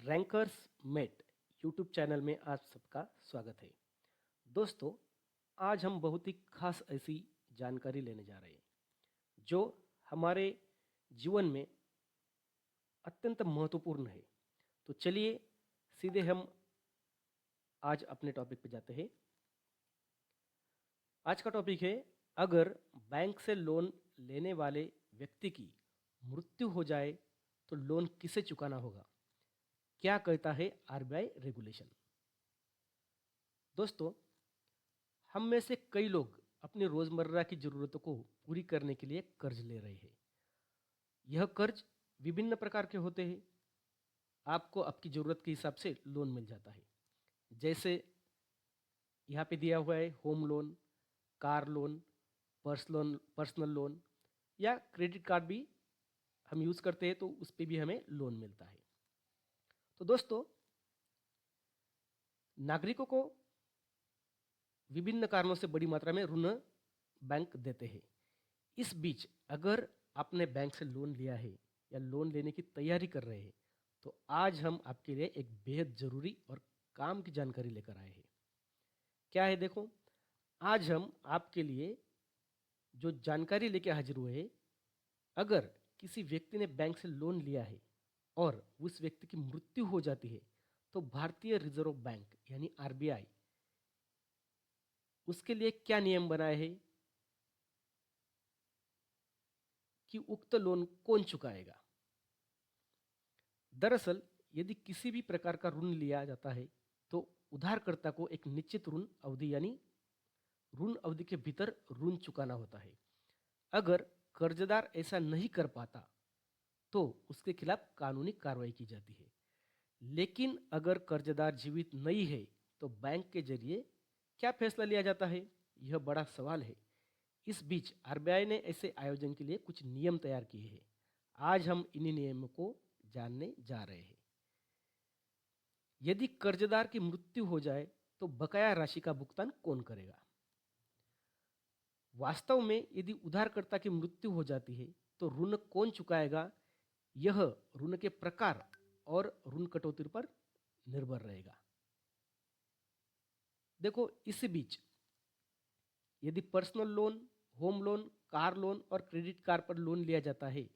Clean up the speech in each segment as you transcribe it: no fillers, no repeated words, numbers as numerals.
Rankers met YouTube channel में आप सबका स्वागत है। दोस्तों, आज हम बहुत ही खास ऐसी जानकारी लेने जा रहे हैं जो हमारे जीवन में अत्यंत महत्वपूर्ण है। तो चलिए सीधे हम आज अपने टॉपिक पे जाते हैं। आज का टॉपिक है, अगर बैंक से लोन लेने वाले व्यक्ति की मृत्यु हो जाए तो लोन किसे चुकाना होगा, क्या कहता है आरबीआई रेगुलेशन। दोस्तों, हम में से कई लोग अपनी रोजमर्रा की जरूरतों को पूरी करने के लिए कर्ज ले रहे हैं। यह कर्ज विभिन्न प्रकार के होते हैं। आपको आपकी जरूरत के हिसाब से लोन मिल जाता है। जैसे यहाँ पे दिया हुआ है, home loan, car loan, personal loan या क्रेडिट कार्ड भी हम यूज़ करते हैं तो उस पर भी हमें लोन मिलता है। तो दोस्तों, नागरिकों को विभिन्न कारणों से बड़ी मात्रा में ऋण बैंक देते हैं। इस बीच अगर आपने बैंक से लोन लिया है या लोन लेने की तैयारी कर रहे हैं तो आज हम आपके लिए एक बेहद ज़रूरी और काम की जानकारी लेकर आए हैं। क्या है देखो, आज हम आपके लिए जो जानकारी लेके हाजिर हुए हैं, अगर किसी व्यक्ति ने बैंक से लोन लिया है और उस व्यक्ति की मृत्यु हो जाती है तो भारतीय रिजर्व बैंक यानी आरबीआई उसके लिए क्या नियम बनाए हैं कि उक्त लोन कौन चुकाएगा। दरअसल यदि किसी भी प्रकार का ऋण लिया जाता है तो उधारकर्ता को एक निश्चित ऋण अवधि यानी ऋण अवधि के भीतर ऋण चुकाना होता है। अगर कर्जदार ऐसा नहीं कर पाता तो उसके खिलाफ कानूनी कार्रवाई की जाती है। लेकिन अगर कर्जदार जीवित नहीं है तो बैंक के जरिए क्या फैसला लिया जाता है, यह बड़ा सवाल है। इस बीच आरबीआई ने ऐसे आयोजन के लिए कुछ नियम तैयार किए हैं। आज हम इन्हीं नियमों को जानने जा रहे हैं। यदि कर्जदार की मृत्यु हो जाए तो बकाया राशि का भुगतान कौन करेगा। वास्तव में यदि उधारकर्ता की मृत्यु हो जाती है तो ऋण कौन चुकाएगा, यह ऋण के प्रकार और ऋण कटौती पर निर्भर रहेगा। देखो, इस बीच यदि personal loan, home loan, car loan और क्रेडिट कार्ड पर लोन लिया जाता है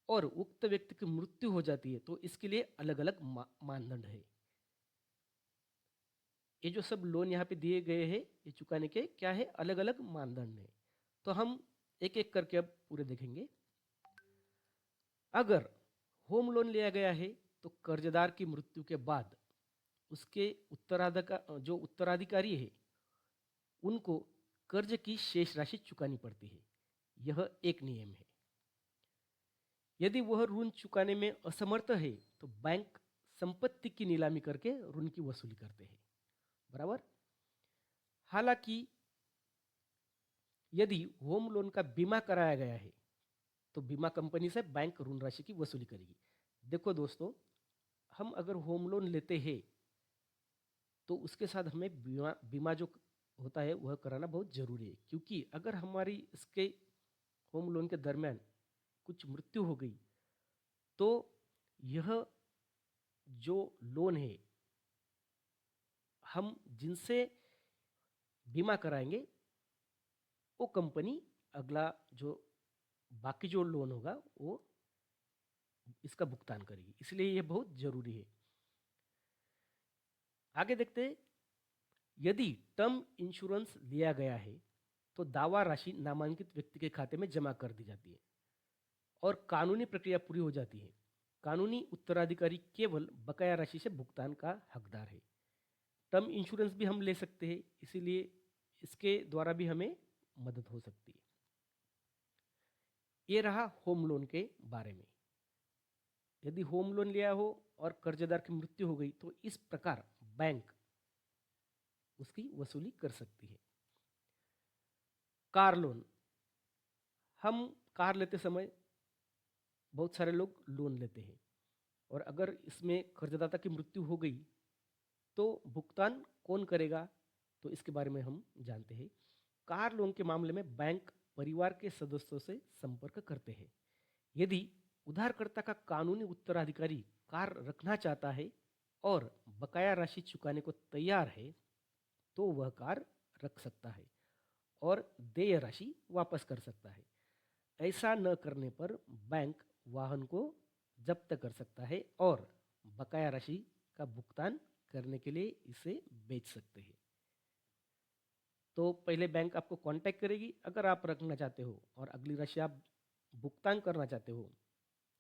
और उक्त व्यक्ति की मृत्यु हो जाती है तो इसके लिए अलग अलग मानदंड है। ये जो सब लोन यहाँ पे दिए गए हैं, ये चुकाने के क्या है, अलग अलग मानदंड है। तो हम एक एक करके अब पूरे देखेंगे। अगर होम लोन लिया गया है तो कर्जदार की मृत्यु के बाद उसके उत्तराधिकारी है उनको कर्ज की शेष राशि चुकानी पड़ती है। यह एक नियम है। यदि वह ऋण चुकाने में असमर्थ है तो बैंक संपत्ति की नीलामी करके ऋण की वसूली करते हैं। बराबर। हालांकि यदि होम लोन का बीमा कराया गया है तो बीमा कंपनी से बैंक ऋण राशि की वसूली करेगी। देखो दोस्तों, हम अगर होम लोन लेते हैं तो उसके साथ हमें बीमा बीमा जो होता है वह कराना बहुत ज़रूरी है, क्योंकि अगर हमारी इसके होम लोन के दरमियान कुछ मृत्यु हो गई तो यह जो लोन है हम जिनसे बीमा कराएंगे वो कंपनी अगला जो बाकी जो लोन होगा वो इसका भुगतान करेगी। इसलिए यह बहुत ज़रूरी है। आगे देखते हैं। यदि टर्म इंश्योरेंस लिया गया है तो दावा राशि नामांकित व्यक्ति के खाते में जमा कर दी जाती है और कानूनी प्रक्रिया पूरी हो जाती है। कानूनी उत्तराधिकारी केवल बकाया राशि से भुगतान का हकदार है। टर्म इंश्योरेंस भी हम ले सकते हैं, इसीलिए इसके द्वारा भी हमें मदद हो सकती है। ये रहा होम लोन के बारे में। यदि होम लोन लिया हो और कर्जदार की मृत्यु हो गई तो इस प्रकार बैंक उसकी वसूली कर सकती है। कार लोन, हम कार लेते समय बहुत सारे लोग लोन लेते हैं और अगर इसमें कर्जदाता की मृत्यु हो गई तो भुगतान कौन करेगा, तो इसके बारे में हम जानते हैं। कार लोन के मामले में बैंक परिवार के सदस्यों से संपर्क करते हैं। यदि उधारकर्ता का कानूनी उत्तराधिकारी कार रखना चाहता है और बकाया राशि चुकाने को तैयार है, तो वह कार रख सकता है और देय राशि वापस कर सकता है। ऐसा न करने पर बैंक वाहन को जब्त कर सकता है और बकाया राशि का भुगतान करने के लिए इसे बेच सकते हैं। तो पहले बैंक आपको कांटेक्ट करेगी अगर आप रखना चाहते हो, और अगली राशि आप भुगतान करना चाहते हो,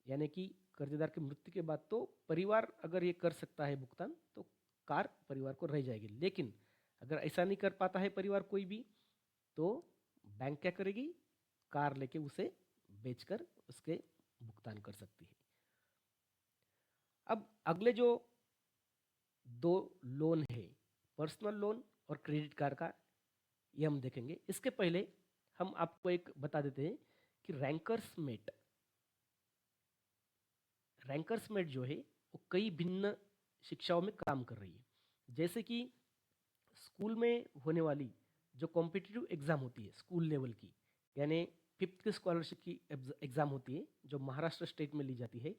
यानी कि कर्जदार की मृत्यु के बाद तो परिवार अगर ये कर सकता है भुगतान, तो कार परिवार को रह जाएगी। लेकिन अगर ऐसा नहीं कर पाता है परिवार कोई भी, तो बैंक क्या करेगी, कार लेके उसे बेचकर उसके भुगतान कर सकती है। अब अगले जो दो लोन है, पर्सनल लोन और क्रेडिट कार्ड का, ये हम देखेंगे। इसके पहले हम आपको एक बता देते हैं कि रैंकर्स मेट जो है वो कई भिन्न शिक्षाओं में काम कर रही है। जैसे कि स्कूल में होने वाली जो कॉम्पिटिटिव एग्ज़ाम होती है स्कूल लेवल की, यानी फिफ्थ की स्कॉलरशिप की एग्ज़ाम होती है जो महाराष्ट्र स्टेट में ली जाती है।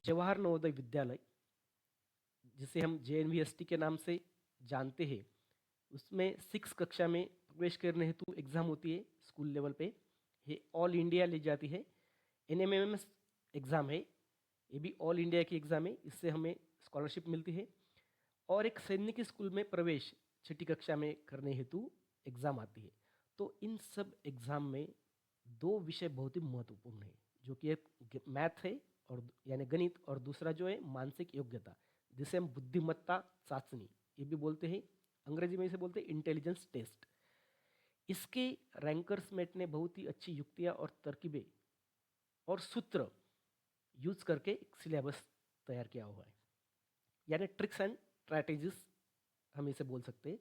जवाहर नवोदय विद्यालय, जिसे हम JNVST के नाम से जानते हैं, उसमें 6 कक्षा में प्रवेश करने हेतु एग्ज़ाम होती है स्कूल लेवल पे। ये ऑल इंडिया ली जाती है। NMMS एग्ज़ाम है, ये भी ऑल इंडिया की एग्ज़ाम है, इससे हमें स्कॉलरशिप मिलती है। और एक सैनिक स्कूल में प्रवेश 6ठी कक्षा में करने हेतु एग्ज़ाम आती है। तो इन सब एग्ज़ाम में 2 विषय बहुत ही महत्वपूर्ण है, जो कि एक मैथ है और यानी गणित, और दूसरा जो है मानसिक योग्यता, जिसे हम बुद्धिमत्ता चाचनी ये भी बोलते हैं, अंग्रेजी में इसे बोलते हैं इंटेलिजेंस टेस्ट। इसके रैंकर्स मेट ने बहुत ही अच्छी युक्तियाँ और तरकीबें और सूत्र यूज करके एक सिलेबस तैयार किया हुआ है, यानी ट्रिक्स एंड स्ट्रैटेजीज हम इसे बोल सकते हैं।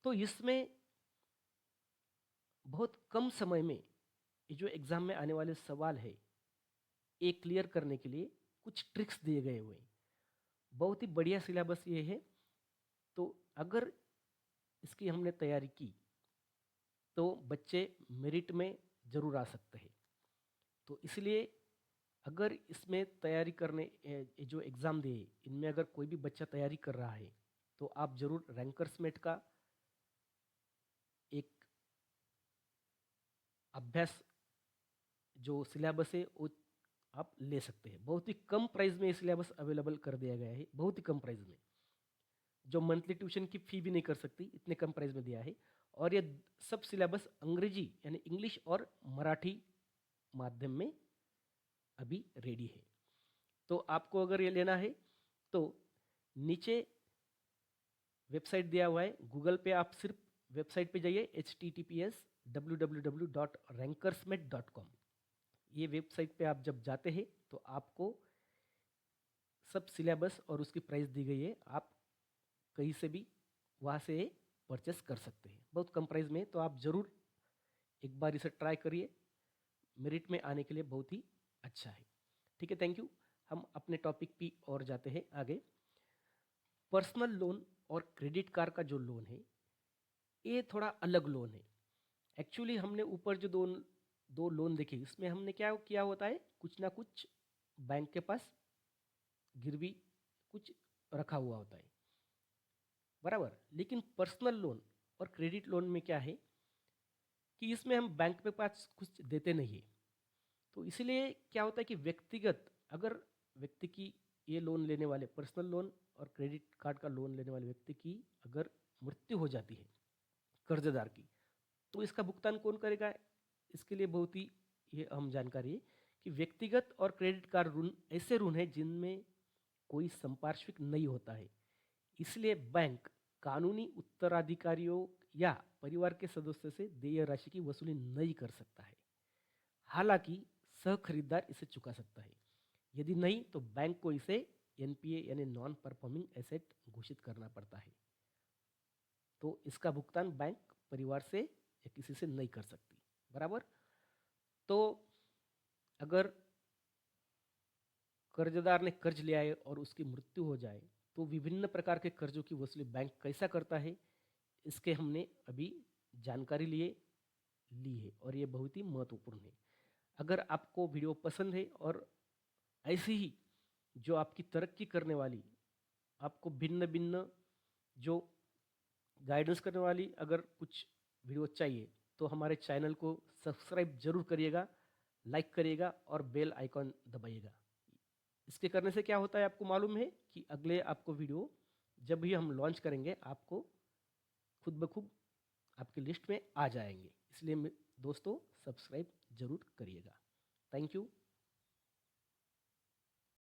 तो इसमें बहुत कम समय में ये जो एग्ज़ाम में आने वाले सवाल है, ये क्लियर करने के लिए कुछ ट्रिक्स दिए गए हुए हैं। बहुत ही बढ़िया सिलेबस ये है। तो अगर इसकी हमने तैयारी की तो बच्चे मेरिट में ज़रूर आ सकते हैं। तो इसलिए अगर इसमें तैयारी करने ये जो एग्ज़ाम दिए, इनमें अगर कोई भी बच्चा तैयारी कर रहा है, तो आप ज़रूर रैंकर्स मेट का एक अभ्यास जो सिलेबस है वो आप ले सकते हैं। बहुत ही कम प्राइस में ये सिलेबस अवेलेबल कर दिया गया है, बहुत ही कम प्राइस में, जो मंथली ट्यूशन की फ़ी भी नहीं कर सकती, इतने कम प्राइस में दिया है। और ये सब सिलेबस अंग्रेजी यानी इंग्लिश और मराठी माध्यम में अभी रेडी है। तो आपको अगर ये लेना है तो नीचे वेबसाइट दिया हुआ है, गूगल पे आप सिर्फ वेबसाइट पे जाइए https://www.rankersmet.com। ये वेबसाइट पे आप जब जाते हैं तो आपको सब सिलेबस और उसकी प्राइस दी गई है, आप कहीं से भी वहाँ से परचेस कर सकते हैं बहुत कम प्राइस में। तो आप ज़रूर एक बार इसे ट्राई करिए, मेरिट में आने के लिए बहुत ही अच्छा है। ठीक है, थैंक यू। हम अपने टॉपिक पे और जाते हैं आगे। पर्सनल लोन और क्रेडिट कार्ड का जो लोन है, ये थोड़ा अलग लोन है। एक्चुअली हमने ऊपर जो दो दो लोन देखे, इसमें हमने क्या किया होता है, कुछ ना कुछ बैंक के पास गिरवी कुछ रखा हुआ होता है, बराबर। लेकिन पर्सनल लोन और क्रेडिट लोन में क्या है कि इसमें हम बैंक के पास कुछ देते नहीं है। तो इसलिए क्या होता है कि व्यक्तिगत, अगर व्यक्ति की ये लोन लेने वाले, पर्सनल लोन और क्रेडिट कार्ड का लोन लेने वाले व्यक्ति की अगर मृत्यु हो जाती है कर्जदार की, तो इसका भुगतान कौन करेगा। इसके लिए बहुत ही ये अहम जानकारी है कि व्यक्तिगत और क्रेडिट कार्ड ऋण ऐसे ऋण है जिनमें कोई संपार्श्विक नहीं होता है। इसलिए बैंक कानूनी उत्तराधिकारियों या परिवार के सदस्य से देय राशि की वसूली नहीं कर सकता है। हालांकि सह खरीदार इसे चुका सकता है। यदि नहीं तो बैंक को इसे NPA यानी नॉन परफॉर्मिंग एसेट घोषित करना पड़ता है। तो इसका भुगतान बैंक परिवार से या किसी से नहीं कर सकती, बराबर। तो अगर कर्जदार ने कर्ज लिया है और उसकी मृत्यु हो जाए, तो विभिन्न प्रकार के कर्जों की वसूली बैंक कैसा करता है, इसके हमने अभी जानकारी ली है और ये बहुत ही महत्वपूर्ण है। अगर आपको वीडियो पसंद है और ऐसी ही जो आपकी तरक्की करने वाली, आपको भिन्न भिन्न जो गाइडेंस करने वाली अगर कुछ वीडियो चाहिए तो हमारे चैनल को सब्सक्राइब जरूर करिएगा, लाइक करिएगा और बेल आइकॉन दबाइएगा। इसके करने से क्या होता है आपको मालूम है कि अगले आपको वीडियो जब भी हम लॉन्च करेंगे आपको खुद ब खुद आपकी लिस्ट में आ जाएंगे। इसलिए दोस्तों सब्सक्राइब जरूर करिएगा। Thank you.